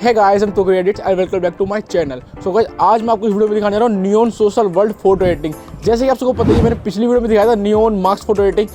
है गाइस, हम Tokri Edits and welcome back to my channel. So guys, आज मैं आपको इस वीडियो में दिखाने जा रहा हूँ neon social world photo editing. जैसे कि आप सबको पता ही है, मैंने पिछली वीडियो में दिखाया था नियॉन मास्क फोटो एडिटिंग,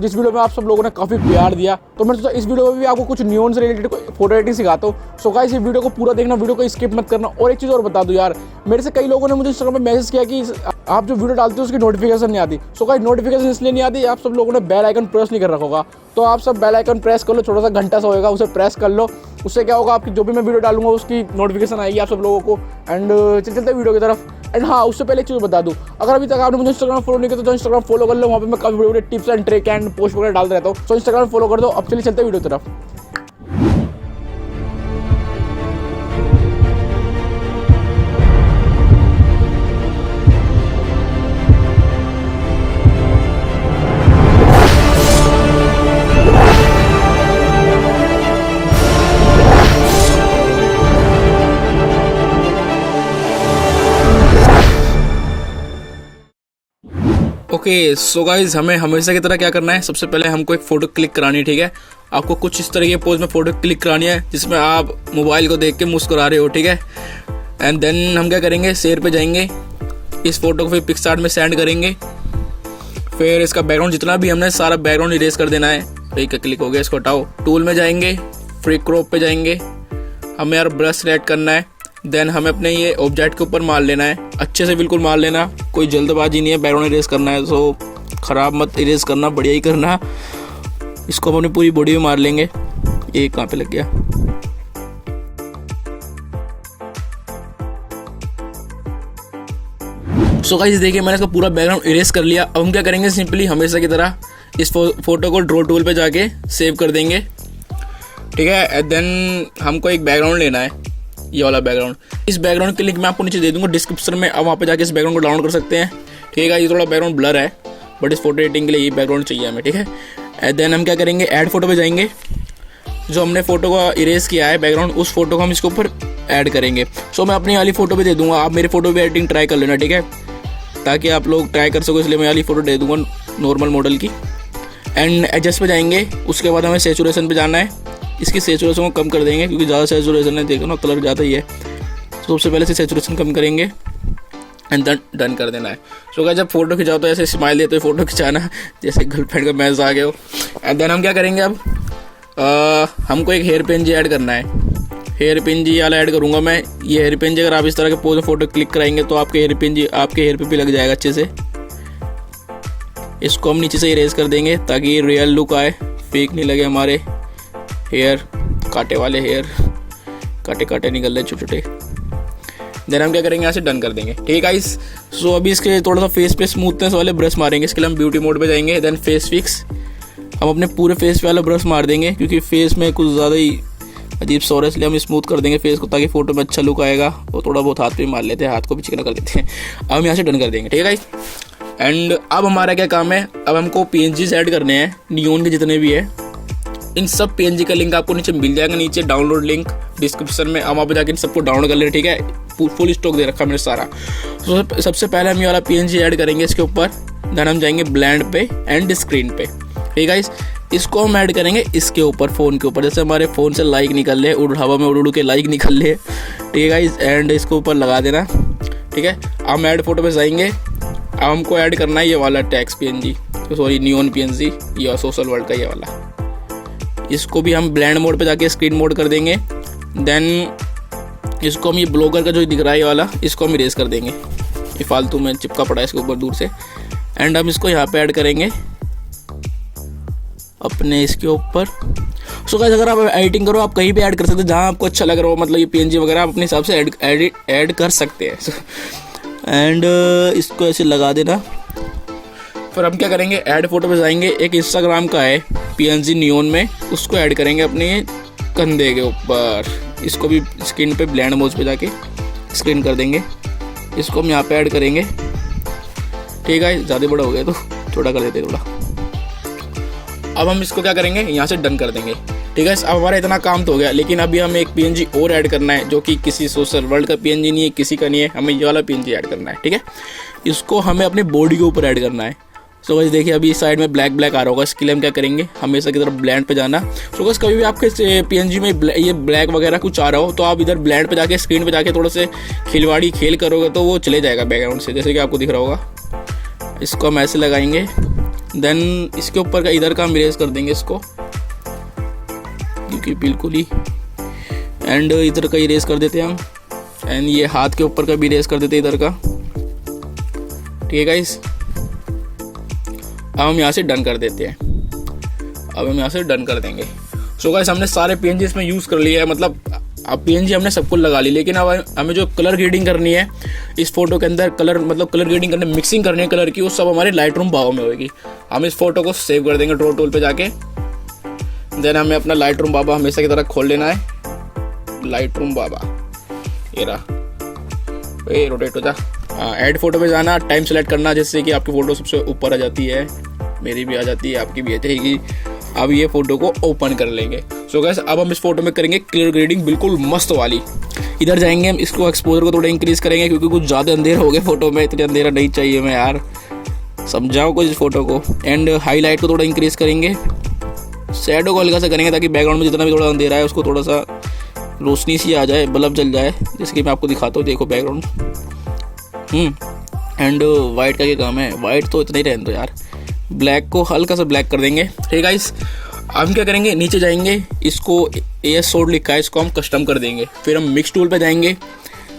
जिस वीडियो में आप सब लोगों ने काफ़ी प्यार दिया। तो मैंने सोचा इस वीडियो में भी आपको कुछ नियॉन से रिलेटेड फोटो एडिटिंग सिखाता हूँ। सो गाइस, इस वीडियो को पूरा देखना, वीडियो को स्किप मत करना। और एक चीज़ और बता दूँ यार, मेरे से कई लोगों ने मुझे इंस्टाग्राम में मैसेज किया कि आप जो वीडियो डालते हो उसकी नोटिफिकेशन नहीं आती। सो गाइस, नोटिफिकेशन इसलिए नहीं आती, आप सब लोगों ने बेल आइकन प्रेस नहीं कर रखा होगा। तो आप सब बेल आइकन प्रेस कर लो, छोटा सा घंटा सा होगा, उसे प्रेस कर लो। उससे क्या होगा, आपकी जो भी मैं वीडियो डालूंगा उसकी नोटिफिकेशन आएगी आप सब लोगों को। एंड चलते वीडियो की तरफ। एंड हाँ, उससे पहले एक चीज़ बता दूँ, अगर अभी तक आपने मुझे इंस्टाग्राम फॉलो नहीं किया तो इंस्टाग्राम फॉलो कर लो। वहाँ पे मैं काफ़ी बड़े tips and trick and post वगैरह डालता रहता हूँ। तो इंस्टाग्राम फॉलो कर दो। अब चलिए चलते वीडियो की तरफ। ओके, सो गाइज, हमें हमेशा की तरह क्या करना है, सबसे पहले हमको एक फ़ोटो क्लिक करानी है। ठीक है, आपको कुछ इस तरह के पोज में फ़ोटो क्लिक करानी है जिसमें आप मोबाइल को देख के मुस्कुरा रहे हो। ठीक है, एंड देन हम क्या करेंगे, शेयर पे जाएंगे, इस फोटो को फिर पिक्सआर्ट में सेंड करेंगे। फिर इसका बैकग्राउंड जितना भी हमने सारा बैकग्राउंड इरेज कर देना है। ठीक है, क्लिक हो गया, इसको हटाओ। टूल में जाएंगे, फ्री क्रॉप पे जाएंगे, हमें यार ब्रश सेलेक्ट करना है। देन हमें अपने ये ऑब्जेक्ट के ऊपर मार लेना है, अच्छे से बिल्कुल मार लेना, कोई जल्दबाजी नहीं है। बैकग्राउंड इरेज करना है तो ख़राब मत इरेज करना, बढ़िया ही करना। इसको हम अपनी पूरी बॉडी में मार लेंगे। ये कहाँ पे लग गया? सो गाइस, देखिए मैंने इसका पूरा बैकग्राउंड इरेज कर लिया। अब हम क्या करेंगे, सिंपली हमेशा की तरह इस फोटो को ड्रॉ टूल पे जाके सेव कर देंगे। ठीक है, देन हमको एक बैकग्राउंड लेना है, ये वाला बैकग्राउंड। इस बैकग्राउंड की लिंक मैं आपको नीचे दे दूंगा डिस्क्रिप्शन में। अब वहाँ पे जाके इस बैकग्राउंड को डाउनलोड कर सकते हैं। ठीक है, ये थोड़ा बैकग्राउंड ब्लर है, बट इस फोटो एडिटिंग के लिए ये बैकग्राउंड चाहिए हमें। ठीक है, देन हम क्या करेंगे, ऐड फोटो पे जाएंगे। जो हमने फोटो को इरेज किया है बैकग्राउंड, उस फोटो को हम इसके ऊपर ऐड करेंगे। सो मैं अपनी वाली फोटो भी दे दूंगा, आप मेरी फोटो भी एडिटिंग ट्राई कर लेना। ठीक है, ताकि आप लोग ट्राई कर सको, इसलिए मैं वाली फोटो दे दूंगा नॉर्मल मॉडल की। एंड एडजस्ट पे जाएंगे, उसके बाद हमें सेचुरेशन पे जाना है। इसकी सेचुरेशन को कम कर देंगे क्योंकि ज़्यादा सेचुरेशन है, देखो ना कलर ज़्यादा ही है। तो सबसे पहले से सेचुरेशन कम करेंगे एंड देन डन कर देना है। सो गाइस, जब फोटो खिंचाओ तो ऐसे स्माइल देते हुए फोटो खिंचाना, जैसे गर्लफ्रेंड का मैसेज आ गया हो। एंड देन हम क्या करेंगे, अब हमको एक हेयर पिन जी ऐड करना है। हेयर पिन जी वाला ऐड करूँगा मैं। ये हेयर पिन जी अगर आप इस तरह के पोज में फोटो क्लिक कराएंगे तो आपके हेयर पिन जी आपके हेयर पे भी लग जाएगा अच्छे से। इसको हम नीचे से इरेज कर देंगे ताकि ये रियल लुक आए, फेक नहीं लगे हमारे हेयर। कांटे वाले हेयर, कांटे कांटे निकल रहे छोटे छोटे। देन हम क्या करेंगे, यहाँ से डन कर देंगे। ठीक है गाइस, सो अभी इसके थोड़ा सा फेस पे स्मूथनेस वाले ब्रश मारेंगे। इसके लिए हम ब्यूटी मोड पे जाएंगे। देन फेस फिक्स, हम अपने पूरे फेस पे वाला ब्रश मार देंगे क्योंकि फेस में कुछ ज़्यादा ही अजीब सा हो रहा है, इसलिए हम स्मूथ कर देंगे फेस को ताकि फोटो में अच्छा लुक आएगा। और थोड़ा बहुत हाथ पे मार लेते हैं, हाथ को भी चिकना कर देते हैं। अब हम यहाँ से डन कर देंगे। ठीक है गाइस, एंड अब हमारा क्या काम है, अब हमको PNGs ऐड करने हैं नियॉन के जितने भी है। इन सब PNG का लिंक आपको नीचे मिल जाएगा, नीचे डाउनलोड लिंक डिस्क्रिप्शन में। आप वहाँ पे जाकर इन सबको डाउनलोड कर लें। ठीक है, फुल स्टॉक दे रखा है मैंने सारा। तो सबसे पहले हम ये वाला PNG ऐड करेंगे इसके ऊपर। देन हम जाएंगे ब्लेंड पे एंड स्क्रीन पे। ठीक है गाइस, इसको हम ऐड करेंगे इसके ऊपर, फ़ोन के ऊपर। जैसे हमारे फ़ोन से लाइक निकल रहे, हवा में उड़ के लाइक निकल रहे। ठीक है गाइस, एंड इसको ऊपर लगा देना। ठीक है, हम ऐड फोटो पे जाएंगे। अब हमको ऐड करना है ये वाला tax PNG, sorry neon PNG, या सोशल वर्ल्ड का ये वाला। इसको भी हम ब्लेंड मोड पे जाके स्क्रीन मोड कर देंगे। देन इसको हम ये ब्लॉगर का जो दिख रहा है ये वाला, इसको हम इरेज कर देंगे। ये फालतू में चिपका पड़ा है इसके ऊपर दूर से। एंड हम इसको यहाँ पे ऐड करेंगे अपने इसके ऊपर। सो गाइस, अगर आप एडिटिंग करो आप कहीं भी ऐड कर सकते हैं जहाँ आपको अच्छा लग रहा हो, मतलब ये PNG वगैरह आप अपने हिसाब से ऐड कर सकते हैं। एंड इसको ऐसे लगा देना। फिर हम क्या करेंगे, ऐड फोटो पे जाएंगे, एक इंस्टाग्राम का है PNG नियॉन में, उसको ऐड करेंगे अपने कंधे के ऊपर। इसको भी स्क्रीन पे ब्लेंड मोड पे जाके स्क्रीन कर देंगे। इसको हम यहाँ पे ऐड करेंगे। ठीक है, ज़्यादा बड़ा हो गया तो छोटा कर देते थोड़ा। अब हम इसको क्या करेंगे, यहाँ से डन कर देंगे। ठीक है, अब हमारा इतना काम तो हो गया, लेकिन अभी हमें एक PNG और ऐड करना है जो कि किसी सोशल वर्ल्ड का PNG नहीं है, किसी का नहीं है, हमें ये वाला PNG ऐड करना है। ठीक है, इसको हमें अपने बॉडी के ऊपर ऐड करना है। सो गाइस देखिए अभी साइड में ब्लैक ब्लैक आ रहा होगा, इसके लिए हम क्या करेंगे, हमेशा की तरफ ब्लेंड पे जाना। सो गाइस कभी भी आपके PNG में ये ब्लैक वगैरह कुछ आ रहा हो तो आप इधर ब्लेंड पे जाके स्क्रीन पे जाके थोड़ा से खिलवाड़ी खेल करोगे तो वो चले जाएगा बैकग्राउंड से, जैसे कि आपको दिख रहा होगा। इसको हम ऐसे लगाएंगे, देन इसके ऊपर का इधर का हम इरेज कर देंगे इसको, क्योंकि बिल्कुल ही, एंड इधर का इरेज कर देते हैं हम, एंड ये हाथ के ऊपर का भी इरेज कर देते हैं इधर का। ठीक है गाइस, अब हम यहाँ से डन कर देते हैं। अब हम यहाँ से डन कर देंगे। सो गाइस हमने सारे PNG इसमें यूज़ कर लिए है, मतलब अब PNG हमने सबको लगा ली, लेकिन अब हमें जो कलर ग्रेडिंग करनी है इस फोटो के अंदर, कलर मतलब कलर ग्रेडिंग करने, मिक्सिंग करनी है कलर की, वो सब हमारे लाइटरूम बाबा में होगी। हम इस फोटो को सेव कर देंगे ड्रॉ टूल पे जाके, देन हमें अपना लाइटरूम बाबा हमेशा की तरह खोल लेना है। लाइटरूम बाबा ये रहा, ये रोटेट हो जा, ऐड फोटो पे जाना, टाइम सेलेक्ट करना जिससे कि आपकी फ़ोटो सबसे ऊपर आ जाती है, मेरी भी आ जाती है, आपकी भी आ जाएगी। अब ये फ़ोटो को ओपन कर लेंगे। सो गाइस अब हम इस फोटो में करेंगे क्लियर ग्रेडिंग बिल्कुल मस्त वाली। इधर जाएंगे हम, इसको एक्सपोजर को थोड़ा इंक्रीज़ करेंगे क्योंकि कुछ ज़्यादा अंधेरा हो गया फ़ोटो में, इतना अंधेरा नहीं चाहिए मैं यार, समझाओ कुछ इस फोटो को। एंड हाईलाइट को थोड़ा इंक्रीज़ करेंगे, शैडो को हल्का सा करेंगे ताकि बैकग्राउंड में जितना भी थोड़ा अंधेरा है उसको थोड़ा सा रोशनी सी आ जाए, बल्ब जल जाए, जैसे कि मैं आपको दिखाता हूँ, देखो बैकग्राउंड। एंड वाइट का क्या काम है, वाइट तो इतना ही रहने दो यार, ब्लैक को हल्का सा ब्लैक कर देंगे। ठीक गाइस हम क्या करेंगे, नीचे जाएंगे, इसको AS सोड लिखा है, इसको हम कस्टम कर देंगे। फिर हम मिक्स टूल पे जाएंगे,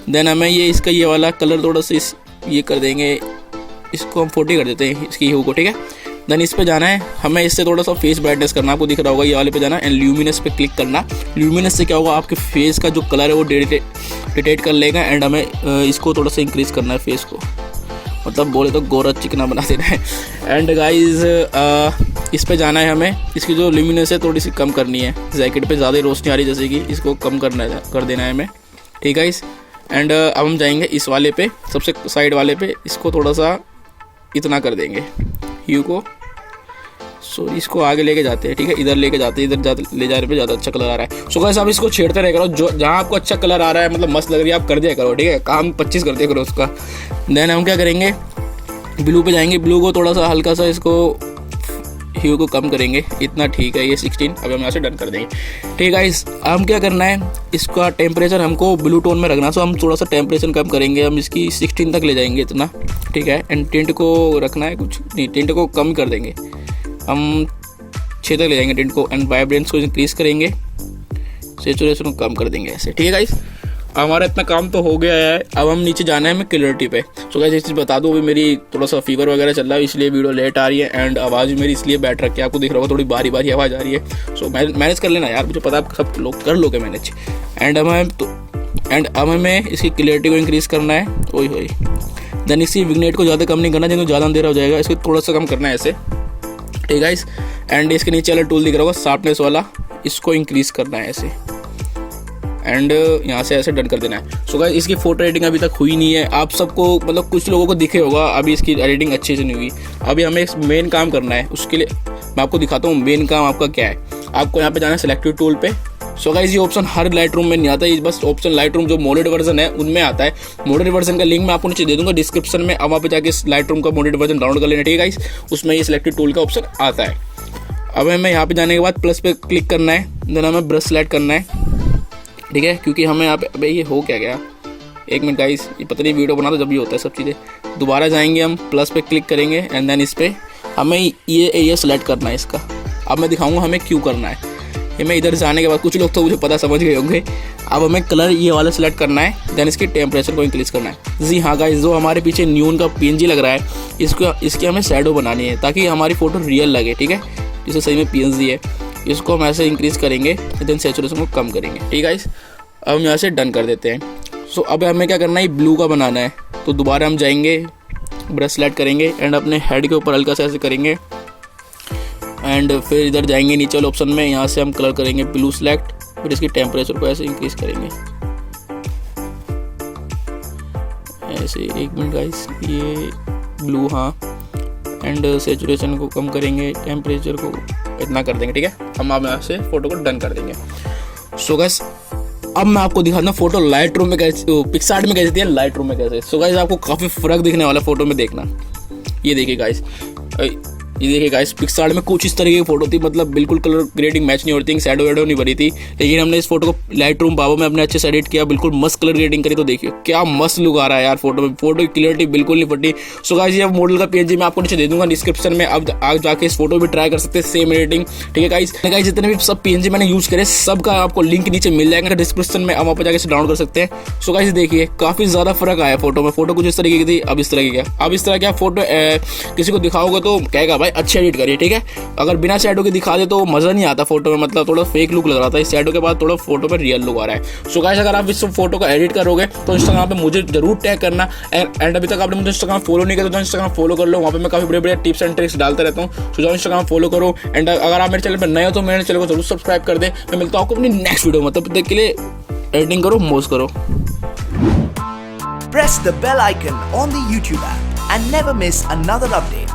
देन हमें ये इसका ये वाला कलर थोड़ा सा ये कर देंगे, इसको हम 40 कर देते हैं इसकी ह्यू को। ठीक है, देन इस पे जाना है, हमें इससे थोड़ा सा फेस ब्राइटनेस करना, आपको दिख रहा होगा ये वाले पे जाना, एंड ल्यूमिनस पे क्लिक करना। ल्यूमिनस से क्या होगा, आपके फेस का जो कलर है वो डिटेक्ट कर लेगा, एंड हमें इसको थोड़ा सा इंक्रीज़ करना है फेस को, मतलब बोले तो गोरा चिकना बना देना है। एंड गाइज इस पे जाना है हमें, इसकी जो ल्यूमिनस है थोड़ी सी कम करनी है, जैकेट पे ज़्यादा रोशनी आ रही है जैसे कि, इसको कम कर देना है हमें। ठीक है गाइज, एंड अब हम जाएंगे इस वाले पे, सबसे साइड वाले पे, इसको थोड़ा सा इतना कर देंगे ह्यू को, सो इसको आगे लेके जाते हैं। ठीक है, इधर लेके जाते हैं, इधर ले जाने पे ज़्यादा अच्छा कलर आ रहा है। सो गाइस आप इसको छेड़ते रह करो, जो जहाँ आपको अच्छा कलर आ रहा है, मतलब मस्त लग रही है, आप कर दिया करो। ठीक है, काम 25 कर दिया करो उसका। देन हम क्या करेंगे, ब्लू पे जाएंगे, ब्लू को थोड़ा सा हल्का सा इसको ह्यू को कम करेंगे, इतना ठीक है, ये 16। अब हम यहाँ से डन कर देंगे। ठीक है, हम क्या करना है, इसका टेम्परेचर हमको ब्लू टोन में रखना, सो हम थोड़ा सा टेम्परेचर कम करेंगे, हम इसकी 16 तक ले जाएंगे इतना। ठीक है, एंड टिंट को रखना है कुछ नहीं, टिंट को कम कर देंगे, हम 6 तक ले जाएंगे टिंट को, एंड वाइब्रेंस को इंक्रीज़ करेंगे, सैचुरेशन को कम कर देंगे ऐसे। ठीक है गाइस, हमारा इतना काम तो हो गया है, अब हम नीचे जाना है हमें क्लियरिटी पे। सो गाइस एक चीज़ बता दूँ, अभी मेरी थोड़ा सा फीवर वगैरह चल रहा है, इसलिए वीडियो लेट आ रही है, एंड आवाज़ मेरी इसलिए बैठ रखी है, आपको दिख रहा होगा थोड़ी बारी बारी आवाज़ आ रही है। सो मैनेज कर लेना यार, मुझे पता है सब लोग कर लोगे मैनेज। एंड अब हमें इसकी क्लियरिटी को इंक्रीज़ करना है, वही देन इसकी विग्नेट को ज़्यादा कम नहीं करना, जिनको ज़्यादा अंधेरा हो जाएगा, इसको थोड़ा सा कम करना है ऐसे। ठीक है, एंड इसके नीचे वाला टूल दिख रहा होगा शार्पनेस वाला, इसको इंक्रीज़ करना है ऐसे, एंड यहाँ से ऐसे डन कर देना है। सो गाइस इसकी फोटो एडिटिंग अभी तक हुई नहीं है, आप सबको मतलब कुछ लोगों को दिखे होगा अभी इसकी एडिटिंग अच्छे से नहीं हुई। अभी हमें एक मेन काम करना है, उसके लिए मैं आपको दिखाता हूँ मेन काम आपका क्या है। आपको यहाँ पे जाना है सिलेक्टिव टूल पे। सो गाइस ये ऑप्शन हर लाइट रूम में नहीं आता है, ये बस ऑप्शन लाइट रूम जो मोडेड वर्जन है उनमें आता है। मोडेड वर्जन का लिंक मैं आपको नीचे दे दूंगा डिस्क्रिप्शन में, अब वहाँ पे जाके लाइट रूम का मोडेड वर्जन डाउनलोड कर लेना। ठीक है गाइस, उसमें ये सिलेक्टिव टूल का ऑप्शन आता है। अब हमें यहाँ पे जाने के बाद प्लस पे क्लिक करना है, देन हमें ब्रश सेलेक्ट करना है। ठीक है, क्योंकि हमें यहाँ पे अबे ये हो क्या गया, एक मिनट गाइस, ये पता नहीं वीडियो बनाता जब भी होता है सब चीज़ें। दोबारा जाएंगे हम, प्लस पे क्लिक करेंगे, एंड देन इस पर हमें ये सेलेक्ट करना है इसका। अब मैं दिखाऊंगा हमें क्यों करना है। ये मैं इधर जाने के बाद कुछ लोग तो मुझे पता समझ गए होंगे। अब हमें कलर ये वाला सेलेक्ट करना है, देन इसकी टेम्परेचर को इंक्रीज़ करना है। जी हाँ गाइस, जो हमारे पीछे न्यून का PNG लग रहा है, इसकी हमें शैडो बनानी है ताकि हमारी फ़ोटो रियल लगे। ठीक है, जिसे सही में PNG है, इसको हम ऐसे इंक्रीज़ करेंगे, देन सैचुरेशन को कम करेंगे। ठीक है गाइस, अब हम यहाँ से डन कर देते हैं। सो अब हमें क्या करना है, ब्लू का बनाना है। तो दोबारा हम जाएंगे, ब्रश सेलेक्ट करेंगे, एंड अपने हेड के ऊपर हल्का सा ऐसे करेंगे, एंड फिर इधर जाएंगे नीचे वाले ऑप्शन में, यहाँ से हम कलर करेंगे ब्लू सेलेक्ट, फिर इसकी टेम्परेचर को ऐसे इंक्रीज़ करेंगे ऐसे। एक मिनट गाइस, ये ब्लू, हाँ, एंड सैचुरेशन को कम करेंगे, टेम्परेचर को इतना कर देंगे। ठीक है, हम अब यहाँ से फ़ोटो को डन कर देंगे। सो गाइस अब मैं आपको दिखाता हूँ फोटो लाइट रूम में कैसे, पिक्सार्ट में कैसे दिया, लाइट रूम में कैसे। सो गाइस आपको काफ़ी फ़र्क दिखने वाला फोटो में, देखना। ये देखिए गाइस, ये देखिए गाइस, पिक्सआर्ट में कुछ इस तरीके की फोटो थी, मतलब बिल्कुल कलर ग्रेडिंग मैच नहीं होती, शैडो वैडो नहीं बनी थी, लेकिन हमने इस फोटो को लाइट रूम पावर में अपने अच्छे से एडिट किया, बिल्कुल मस्त कलर ग्रेडिंग करी, तो देखिए क्या मस्त लुक आ रहा है यार फोटो में, फोटो की क्लियरिटी बिल्कुल नहीं फटी। सो गाइस ये मॉडल का पीएनजी मैं आपको नीचे दे दूंगा डिस्क्रिप्शन में, अब आगे जाके इस फोटो भी ट्राई कर सकते हैं सेम एडिटिंग, ठीक है गाइस। जितने भी सब पीएनजी मैंने यूज करे सबका आपको लिंक नीचे मिल जाएगा डिस्क्रिप्शन में, अब वहाँ पर जाके इसे डाउनलोड कर सकते हैं। सो गाइस देखिए काफी ज्यादा फर्क आया फोटो में, फोटो कुछ इस तरीके की थी, अब इस तरह की, अब इस तरह की फोटो किसी को दिखाओगे तो कहेगा भाई अच्छी एडिट करिए, ठीक है। अगर बिना शैडो के दिखा दे तो मजा नहीं आता फोटो में, मतलब थोड़ा फेक लुक लग रहा था, इस शैडो के बाद थोड़ा फोटो पे रियल लुक आ रहा है। सो गाइस अगर आप इस फोटो को एडिट करोगे तो इंस्टाग्राम पे मुझे जरूर टैग करना, एंड अभी तक आपने मुझे इंस्टाग्राम फॉलो नहीं किया तो इंस्टाग्राम फॉलो कर लो, वहाँ पे मैं काफी बड़े बड़े टिप्स एंड ट्रिक्स डालता रहता हूँ। सो जाओ इंस्टाग्राम फॉलो करो, एंड अगर आप मेरे चैनल पर नए हो तो मेरे चैनल को जरूर सब्सक्राइब कर दे। मैं मिलता हूँ आपको अपनी नेक्स्ट वीडियो में, तब तक के लिए एडिटिंग करो, मौज करो। Press the bell icon on the YouTube app and never miss another update.